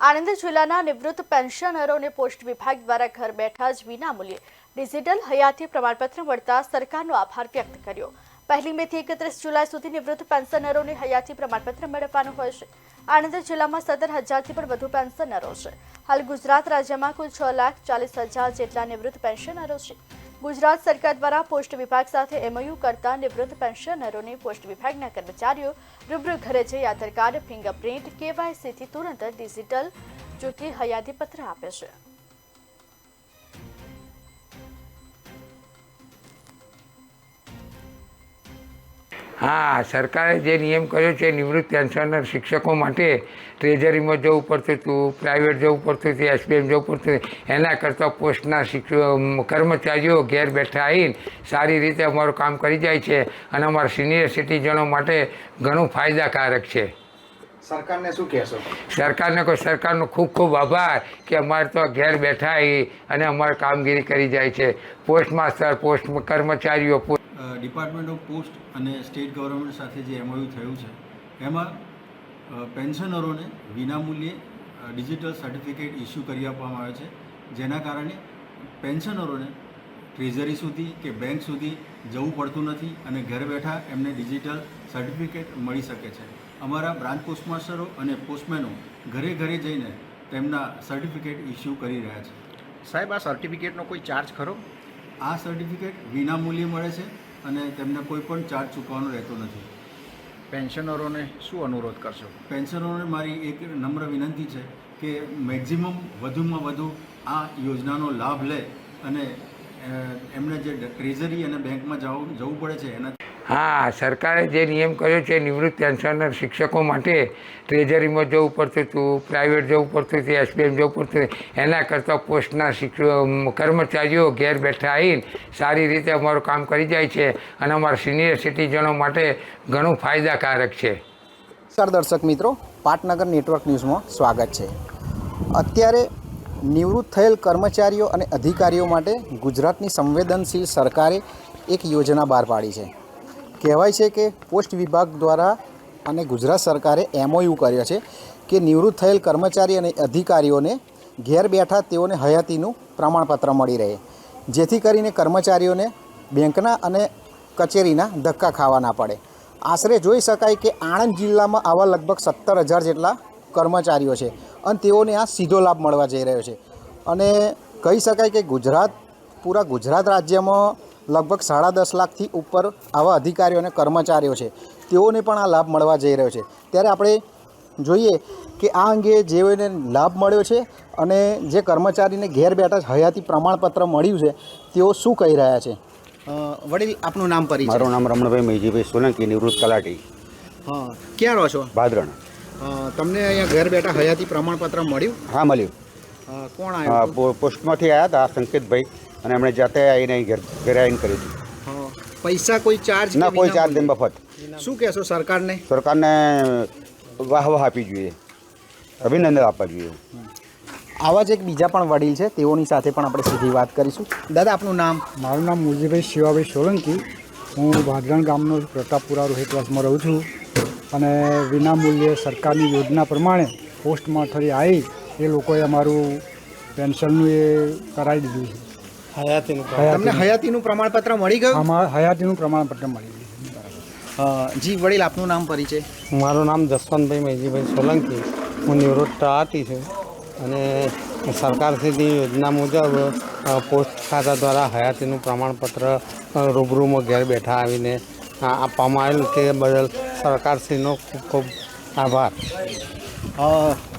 આણંદ જિલ્લાના નિવૃત્ત પેન્શનરોને પોસ્ટ વિભાગ દ્વારા ઘર બેઠા જ વિનામૂલ્યે ડિજિટલ હયાતી પ્રમાણપત્ર મળતા સરકારનો આભાર વ્યક્ત કર્યો। 1 મે થી 31 જુલાઈ સુધી નિવૃત્ત પેન્શનરોને હયાતી પ્રમાણપત્ર મેળવવાનું હોય છે। આણંદ જિલ્લામાં 17,000થી પણ વધુ પેન્શનરો છે। હાલ ગુજરાત રાજ્યમાં કુલ 6,40,000 જેટલા નિવૃત્ત પેન્શનરો છે। ગુજરાત સરકાર દ્વારા પોસ્ટ વિભાગ સાથે MOU કરતા નિવૃત્ત પેન્શનરોને પોસ્ટ વિભાગના કર્મચારીઓ રૂબરૂ ઘરે જઈ આધાર કાર્ડ, ફિંગરપ્રિન્ટ, KYC થી તુરંત ડિજિટલ ચૂંટણી હયાતી પત્ર આપે છે। हाँ, सरकारे जे नियम कर्यो छे निवृत्त पेन्शनर शिक्षकों माटे ट्रेजरी में जवुं पड़तुं हतुं, प्राइवेट जवुं पड़तुं हतुं, SPM जवुं पड़तुं हतुं। एना करता पोस्टना कर्मचारीओ घेर बैठा आवीने सारी रीते अमारुं काम करी जाय छे अने अमारा सीनियर सिटीजनों माटे घणुं फायदाकारक छे। सरकार ने शू कहेशो? सरकार ने सरकारनो खूब खूब आभार कि अमारे तो घेर बैठा अने अमारी कामगीरी करी जाय छे। पोस्ट मास्टर, पोस्ट कर्मचारीओ, ડિપાર્ટમેન્ટ ઓફ પોસ્ટ અને સ્ટેટ ગવર્મેન્ટ સાથે જે MOU થયું છે એમાં પેન્શનરોને વિનામૂલ્યે ડિજિટલ સર્ટિફિકેટ ઇસ્યુ કરી આપવામાં આવે છે, જેના કારણે પેન્શનરોને ટ્રેઝરી સુધી કે બેંક સુધી જવું પડતું નથી અને ઘર બેઠા એમને ડિજિટલ સર્ટિફિકેટ મળી શકે છે। અમારા બ્રાન્ચ પોસ્ટમાસ્ટરો અને પોસ્ટમેનો ઘરે ઘરે જઈને તેમના સર્ટિફિકેટ ઇસ્યુ કરી રહ્યા છે। સાહેબ, આ સર્ટિફિકેટનો કોઈ ચાર્જ ખરો? આ સર્ટિફિકેટ વિનામૂલ્યે મળે છે અને તેમને કોઈ પણ ચાર્જ ચૂકવવાનો રહેતો નથી। પેન્શનરોને શું અનુરોધ કરશો? પેન્શનરોને મારી એક નમ્ર વિનંતી છે કે મેક્ઝિમમ વધુમાં વધુ આ યોજનાનો લાભ લે અને એમને જે ટ્રેઝરી અને બેંકમાં જવું પડે છે એના हाँ, सरकारे जे नियम कर्यो छे निवृत्त पेन्शनर शिक्षकों माटे ट्रेजरी में जवुं पड़तुं हतुं, प्राइवेट जवुं पड़तुं हतुं, SPM जवुं पड़तुं हतुं। एना करता पोस्टना कर्मचारीओ घेर बैठा आवीने सारी रीते अमारुं काम करी जाय छे अने अमारा सीनियर सिटीजनों माटे घणुं फायदाकारक छे। नमस्कार दर्शक मित्रों, पाटनगर नेटवर्क न्यूज़ में स्वागत है। अत्यारे निवृत्त थयेल कर्मचारीओ अने अधिकारीओ माटे गुजरातनी संवेदनशील सरकारे एक योजना बहार पाड़ी है। कहेवाय छे कि पोस्ट विभाग द्वारा अने गुजरात सरकारे MOU कर्यो छे कि निवृत्त थयेल कर्मचारी अने अधिकारीओने घेर बैठा तेओने हयातीनुं प्रमाणपत्र मळी रहे, जेथी करीने कर्मचारीओने बेंकना अने कचेरीना धक्का खावा ना पड़े। आश्रे जोई शकाय कि आणंद जिल्लामां आवा लगभग 17,000 जेटला कर्मचारीओ छे अने तेओने आ सीधो लाभ मळवा जई रह्यो छे। अने कही शकाय कि पूरा गुजरात राज्यमां लगभग 10.5 लाखथी उपर आवा अधिकारीओ अने कर्मचारीओ छे, तेओने पण आ लाभ मळवा जई रह्यो छे। त्यारे आपणे जोईए कि आ अंगे जेओने लाभ मळ्यो छे अने जे कर्मचारीने घेर बेठा हयाती प्रमाणपत्र मळ्युं छे तेओ शुं कही रह्या छे? वडील, आपनुं नाम परिचय? मारुं नाम रमणभाई मेजीभाई सोलंकी, निवृत्त तलाटी। हाँ, क्यां रहो छो? भादरण। तमने अहींया घर बेठा हयाती प्रमाणपत्र मळ्युं? हाँ, मळ्युं। कोण आव्युं? पोस्टमांथी आव्या हता संकेतभाई અને એમણે જાતે આવીને ઘરે આવીને કરી દીધું। हाँ, पैसा कोई चार्ज? ના, કોઈ ચાર્જ નહીં, મફત। શું કહેશો સરકારને? સરકારને વાહવા આપવી જોઈએ, અભિનંદન આપવા જોઈએ। આવા જ એક બીજા પણ વડીલ છે, તેઓની સાથે પણ આપણે સીધી વાત કરીશું। દાદા, આપનું નામ? મારું નામ મુરજીભાઈ શિવાભાઈ સોલંકી। હું ભાદરણ ગામનો પ્રતાપપુરા રોહિતવાસમાં રહું છું અને વિનામૂલ્યે સરકારની યોજના પ્રમાણે પોસ્ટમાંથી આવી એ લોકોએ અમારું પેન્શનનું એ કરાવી દીધું છે। તમને હયાતીનું પ્રમાણપત્ર મળી ગયું? આમાં હયાતીનું પ્રમાણપત્ર મળી ગયું। જી વડીલ, આપનું નામ પરિચય? મારું નામ જસવંતભાઈ મેજીભાઈ સોલંકી। હું નિવૃત્ત તલાટી છું અને સરકારશ્રીની યોજના મુજબ પોસ્ટ ખાતા દ્વારા હયાતીનું પ્રમાણપત્ર રૂબરૂમાં ઘેર બેઠા આવીને આપવામાં આવેલું, તે બદલ સરકારશ્રીનો ખૂબ ખૂબ આભાર।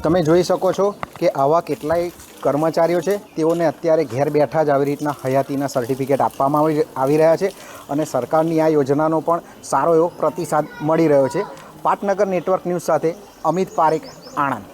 તમે જોઈ શકો છો કે આવા કેટલાય કર્મચારીઓ છે, તેઓને અત્યારે ઘેર બેઠા જ આવી રીતના હયાતીના સર્ટિફિકેટ આપવામાં આવી રહ્યા છે અને સરકારની આ યોજનાનો પણ સારો એવો પ્રતિસાદ મળી રહ્યો છે। પાટનગર નેટવર્ક ન્યૂઝ સાથે અમિત પારેખ, આણંદ।